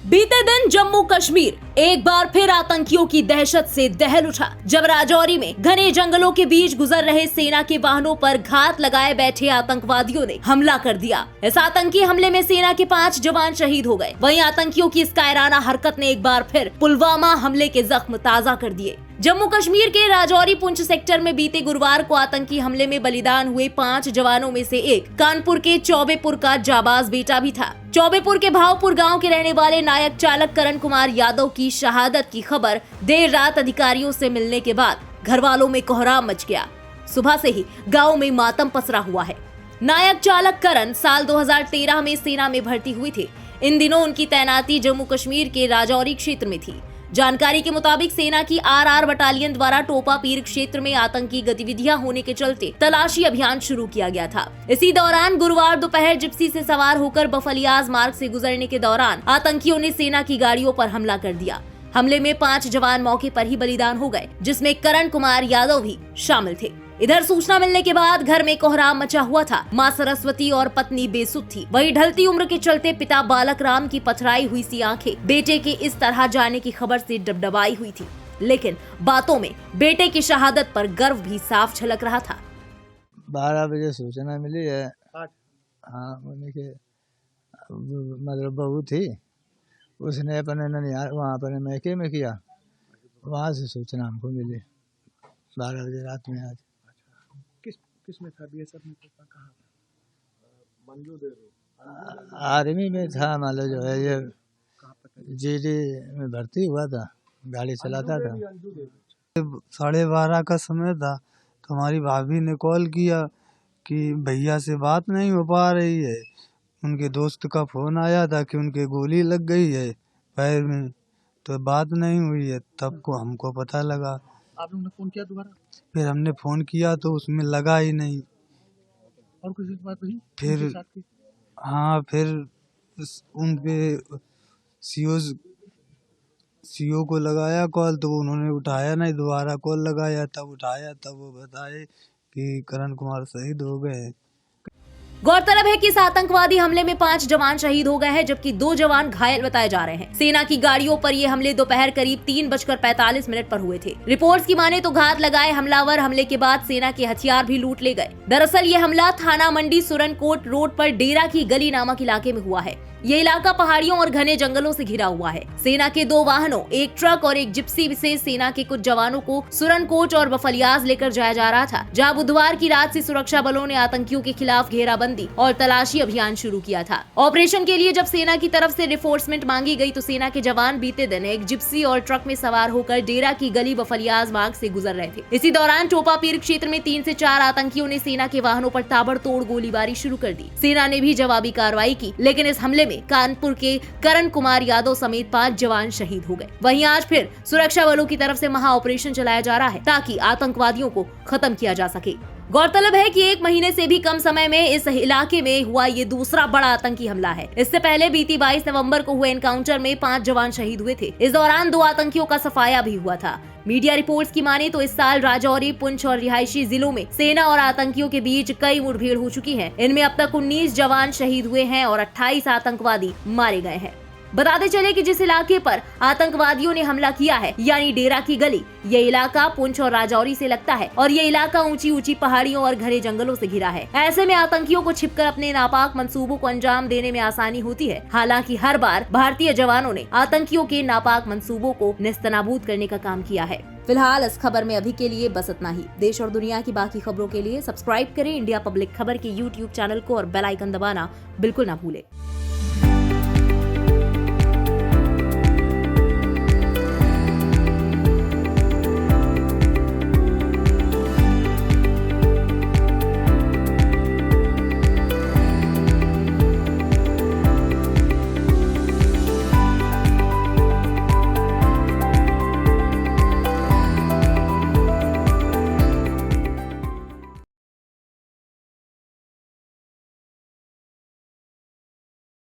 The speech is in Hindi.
बीते दिन जम्मू कश्मीर एक बार फिर आतंकियों की दहशत से दहल उठा जब राजौरी में घने जंगलों के बीच गुजर रहे सेना के वाहनों पर घात लगाए बैठे आतंकवादियों ने हमला कर दिया। इस आतंकी हमले में सेना के 5 जवान शहीद हो गए। वहीं आतंकियों की इस कायराना हरकत ने एक बार फिर पुलवामा हमले के जख्म ताजा कर दिए। जम्मू कश्मीर के राजौरी पुंछ सेक्टर में बीते गुरुवार को आतंकी हमले में बलिदान हुए 5 जवानों में से एक कानपुर के चौबेपुर का जाबाज बेटा भी था। चौबेपुर के भावपुर गांव के रहने वाले नायक चालक करण कुमार यादव की शहादत की खबर देर रात अधिकारियों से मिलने के बाद घर वालों में कोहराम मच गया। सुबह से ही गांव में मातम पसरा हुआ है। नायक चालक करण साल 2013 में सेना में भर्ती हुए थे। इन दिनों उनकी तैनाती जम्मू कश्मीर के राजौरी क्षेत्र में थी। जानकारी के मुताबिक सेना की आरआर बटालियन द्वारा टोपा पीर क्षेत्र में आतंकी गतिविधियां होने के चलते तलाशी अभियान शुरू किया गया था। इसी दौरान गुरुवार दोपहर जिप्सी से सवार होकर बफलियाज मार्ग से गुजरने के दौरान आतंकियों ने सेना की गाड़ियों पर हमला कर दिया। हमले में 5 जवान मौके पर ही बलिदान हो गए, जिसमें करण कुमार यादव भी शामिल थे। इधर सूचना मिलने के बाद घर में कोहराम मचा हुआ था। मां सरस्वती और पत्नी बेसुध थी। वहीं ढलती उम्र के चलते पिता बालक राम की पथराई हुई सी आंखें बेटे के इस तरह जाने की खबर से डबडबाई हुई थी, लेकिन बातों में बेटे की शहादत पर गर्व भी साफ झलक रहा था। 12 बजे सूचना मिली है। हाँ, के मतलब बहू थी, उसने अपने ननिहाल वहाँ पर मैके में किया। वहाँ से सूचना हमको मिली 12 बजे रात में। आज किस में था? बीएसएफ में था? कहाँ था? आर्मी में था। मतलब जो है ये जीडी में भर्ती हुआ था, गाड़ी चलाता था। 12:30 का समय था तो हमारी भाभी ने कॉल किया कि भैया से बात नहीं हो पा रही है। उनके दोस्त का फोन आया था कि उनके गोली लग गई है पैर में, तो बात नहीं हुई है। तब को हमको पता लगा। आप लोगों ने फोन किया दोबारा? फिर हमने फोन किया तो उसमें लगा ही नहीं। और कुछ बात हुई फिर उनके साथ की? हाँ, फिर उनके सीओ को लगाया कॉल तो उन्होंने उठाया नहीं। दोबारा कॉल लगाया तब उठाया, तब वो बताए कि करण कुमार शहीद हो गए। गौरतलब है कि इस आतंकवादी हमले में 5 जवान शहीद हो गए हैं, जबकि 2 जवान घायल बताए जा रहे हैं। सेना की गाड़ियों पर ये हमले दोपहर करीब 3:45 पर हुए थे। रिपोर्ट्स की माने तो घात लगाए हमलावर हमले के बाद सेना के हथियार भी लूट ले गए। दरअसल ये हमला थाना मंडी सुरनकोट रोड पर डेरा की गली नामक इलाके में हुआ है। ये इलाका पहाड़ियों और घने जंगलों से घिरा हुआ है। सेना के 2 वाहनों, एक ट्रक और एक जिप्सी से सेना के कुछ जवानों को सुरनकोट और बफलियाज लेकर जाया जा रहा था, जहां बुधवार की रात से सुरक्षा बलों ने आतंकियों के खिलाफ घेराबंदी और तलाशी अभियान शुरू किया था। ऑपरेशन के लिए जब सेना की तरफ से रिफोर्समेंट मांगी गई तो सेना के जवान बीते दिन एक जिप्सी और ट्रक में सवार होकर डेरा की गली बफलियाज मार्ग से गुजर रहे थे। इसी दौरान टोपा पीर क्षेत्र में 3 से 4 आतंकियों ने सेना के वाहनों पर ताबड़तोड़ गोलीबारी शुरू कर दी। सेना ने भी जवाबी कार्रवाई की, लेकिन इस हमले में कानपुर के करण कुमार यादव समेत 5 जवान शहीद हो गए। वहीं आज फिर सुरक्षा बलों की तरफ से महा ऑपरेशन चलाया जा रहा है ताकि आतंकवादियों को खत्म किया जा सके। गौरतलब है कि 1 महीने से भी कम समय में इस इलाके में हुआ ये दूसरा बड़ा आतंकी हमला है। इससे पहले बीती 22 नवंबर को हुए एनकाउंटर में 5 जवान शहीद हुए थे। इस दौरान 2 आतंकियों का सफाया भी हुआ था। मीडिया रिपोर्ट्स की माने तो इस साल राजौरी, पुंछ और रिहायशी जिलों में सेना और आतंकियों के बीच कई मुठभेड़ हो चुकी है। इनमें अब तक 19 जवान शहीद हुए हैं और 28 आतंकवादी मारे गए हैं। बताते चले कि जिस इलाके पर आतंकवादियों ने हमला किया है, यानी डेरा की गली, ये इलाका पुंछ और राजौरी से लगता है और ये इलाका ऊंची ऊंची पहाड़ियों और घने जंगलों से घिरा है। ऐसे में आतंकियों को छिपकर अपने नापाक मंसूबों को अंजाम देने में आसानी होती है। हालांकि हर बार भारतीय जवानों ने आतंकियों के नापाक मंसूबों को नेस्तनाबूद करने का काम किया है। फिलहाल इस खबर में अभी के लिए बस इतना ही। देश और दुनिया की बाकी खबरों के लिए सब्सक्राइब करें इंडिया पब्लिक खबर के YouTube चैनल को और बेल आइकन दबाना बिल्कुल ना भूलें।